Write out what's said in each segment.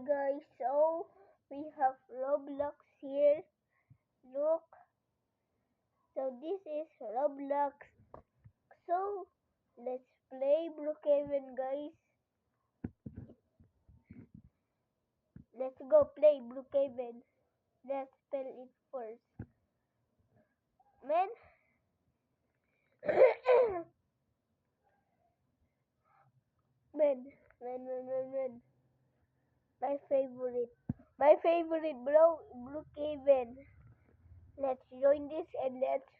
guys, so we have Roblox here. Look, so this is Roblox. So let's play Brookhaven, guys. Let's go play Brookhaven. Let's spell it first. Man, man. My favorite, bro, Brookhaven. Let's join this and let's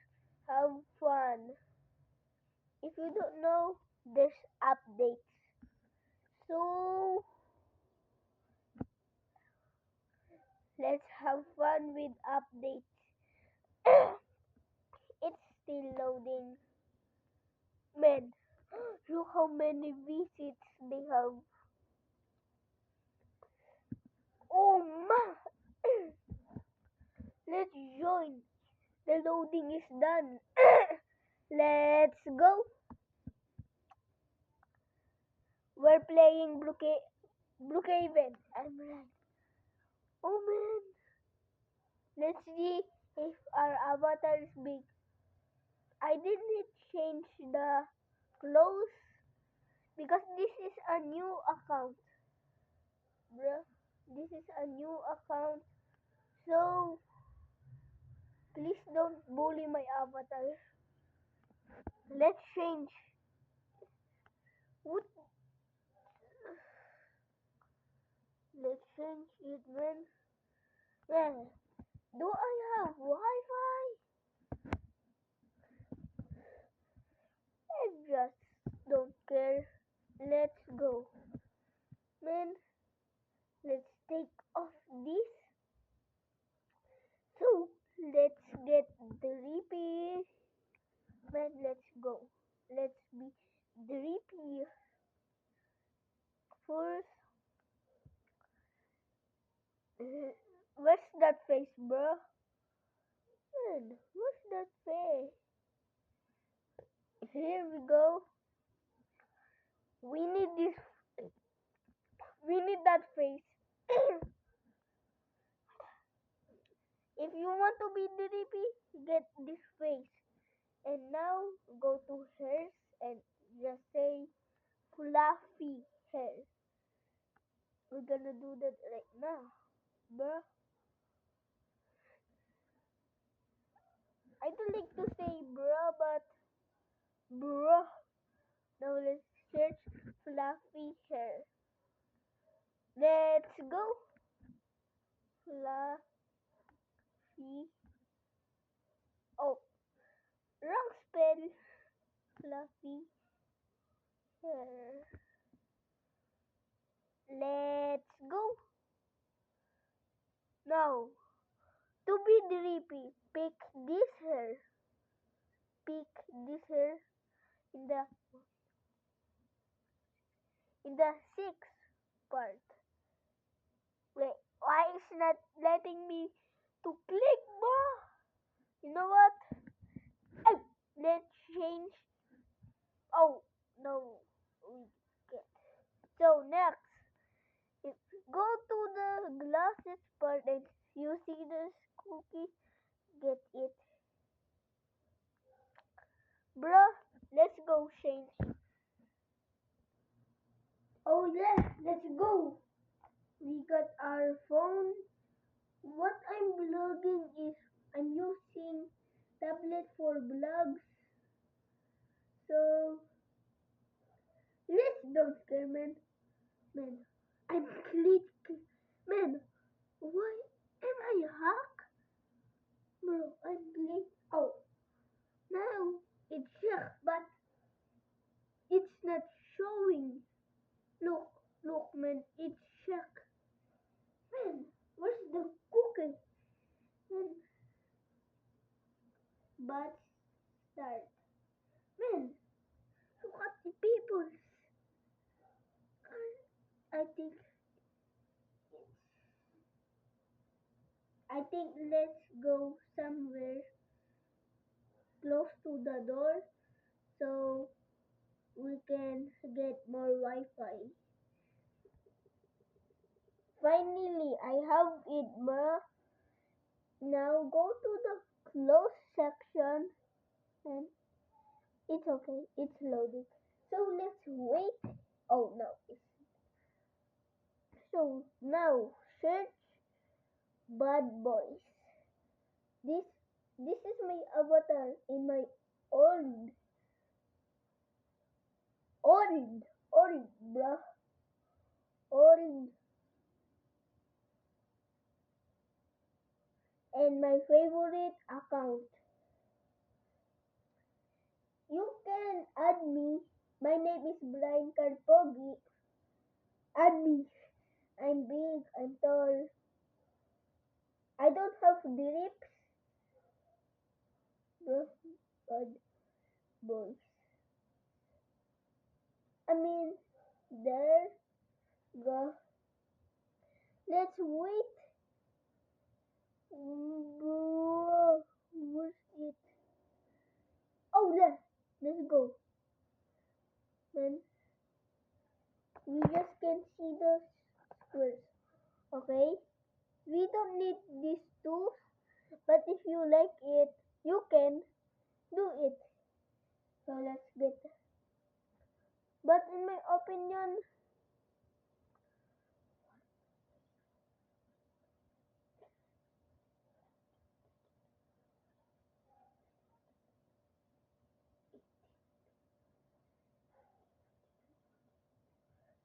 have fun. If you don't know, there's updates. So let's have fun with updates. It's still loading. Man, look how many visits they have. Oh man! Let's join. The loading is done. Let's go. We're playing Brookhaven. I'm right. Oh man. Let's see if our avatar is big. I didn't change the clothes because this is a new account. Bruh, this is a new account. So, please don't bully my avatar. Let's change. What? Let's change it, man. Man, do I have Wi-Fi? I just don't care. Let's go. Man, let's take off this. So, let's get drippy. Man, let's go. Let's be drippy. First, where's that face, bro? Man, where's that face? Here we go. We need this. We need that face. If you want to be drippy, get this face. And now go to hairs and just say fluffy hair. We're gonna do that right now, bruh. I don't like to say bruh, but bruh. Now let's search fluffy hair. Let's go. Fluffy. Oh, wrong spell. Fluffy hair. Let's go. Now, to be drippy, pick this hair. Pick this hair in the sixth part. Wait, why is not letting me to click, bro? You know what? Oh, let's change. Oh no, we get. So next, go to the glasses part and you see this cookie. Get it, bruh. Let's go change. Oh yeah, let's go. We got our phone. What I'm vlogging is I'm using tablet for vlogs. So let's don't scare, man. Man, I'm click. Man, why am I hack? Bro, I'm click. Oh, now it's check, but it's not showing. Look, look, man, it's check. Man, where's the cookie? Man, but start. Man, look at the people. I think let's go somewhere close to the door so we can get more Wi-Fi. finally, I have it, bruh. Now go to the close section and it's okay, it's loading. So let's wait. Oh no. So now search Bad Boys. This this is my avatar in my old orange bruh. Orange and my favorite account. You can add me. My name is Brian Karpogi. Add me. I'm big, I'm tall. I don't have drips. Bruh, bad boys. I mean, there go. Let's wait. Bro, where's it? Oh, there. Let's go. Then we just can see the squares. Okay? We don't need these tools, but if you like it, you can do it. So let's get. But in my opinion,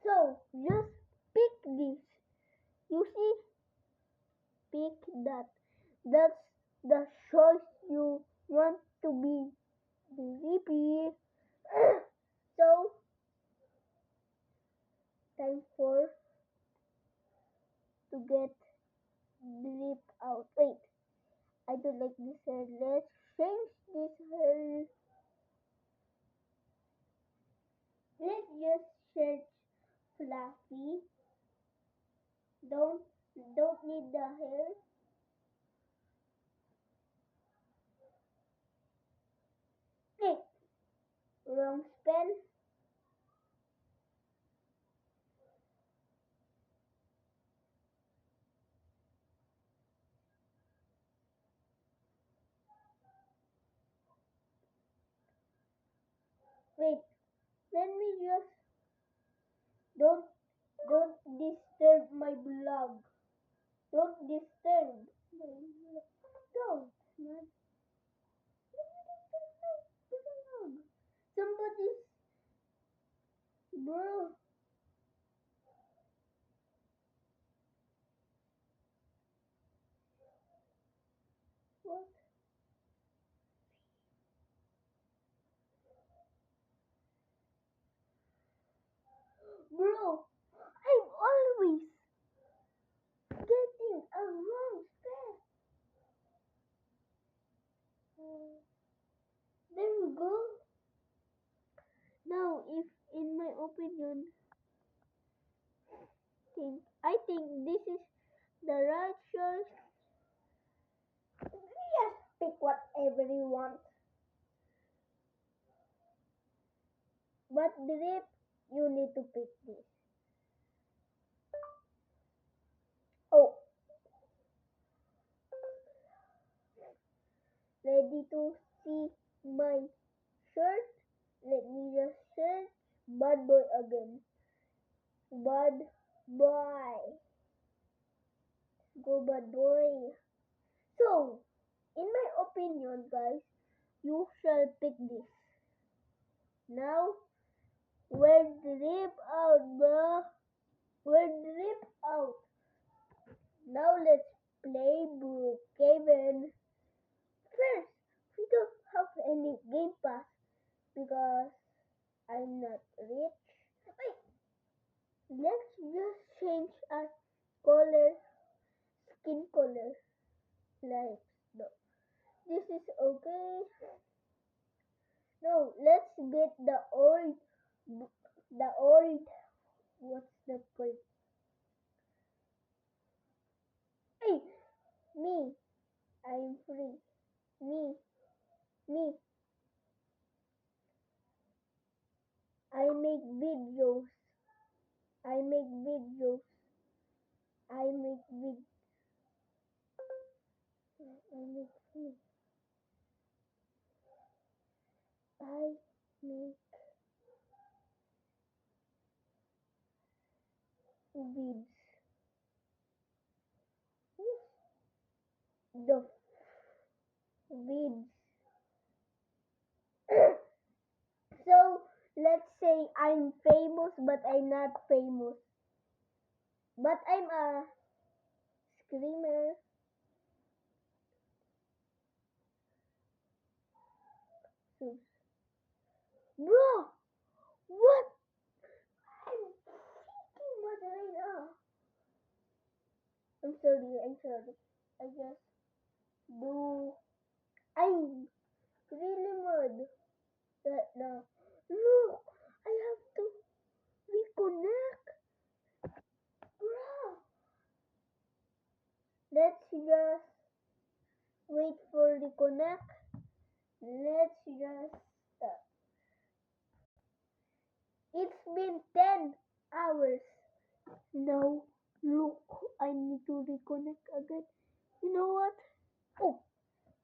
so just pick this. You see, pick that. That's the choice you want to be drippy. So time for to get drip out. Wait, I don't like this hair. Let's change this hair. Let's just search fluffy. Don't don't need the hair. Wait, wrong spell. Wait, let me just don't don't disturb my blog. Don't disturb my blog. Don't, man. Blog. Somebody's bro. What? Bro, I'm always getting a wrong spell. There we go. Now, if in my opinion, I think this is the right choice. Just pick whatever you want. But drip, you need to pick this. Oh, ready to see my shirt? Let me just search bad boy again. Bad boy. Go bad boy. So, in my opinion, guys, you shall pick this. Now, we're drip out, bro. We're drip out. Now let's play Brookhaven. First, we don't have any game pass because I'm not rich. Wait, let's just change our color, skin color. Like, no. This is okay. No, let's get the old, what's that called? Hey, me, I'm free. Me, I make videos. I make videos. I vids. The vids. So let's say I'm famous, but I'm not famous. But I'm a screamer. Bro, what? I'm freaking mad right now. I'm sorry. I just do. I'm really mad right now. Look, I have to reconnect. Bro, let's just wait for reconnect. Let's just. It's been 10 hours. Now, look, I need to reconnect again. You know what? Oh,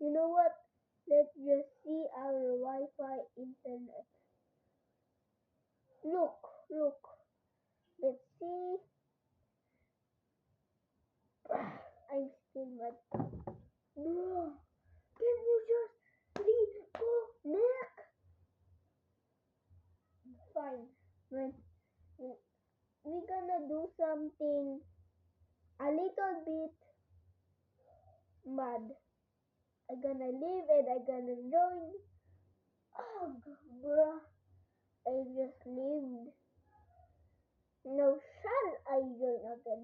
you know what? Let's just see our Wi-Fi internet. Look. Let's see. I'm still mad. Bro, can you just reconnect? Fine. When we're gonna do something a little bit mad. I'm gonna leave and I'm gonna join. Oh, bruh. I just lived. Now shall I join again?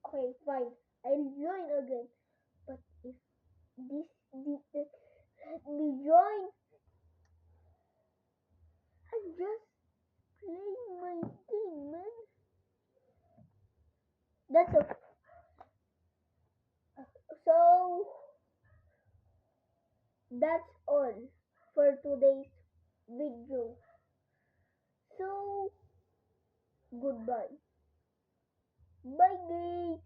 Okay, fine. I'll join again. But if this didn't let me join, I'm just playing my game, man. That's okay. So that's all for today's video. So goodbye. Bye guys.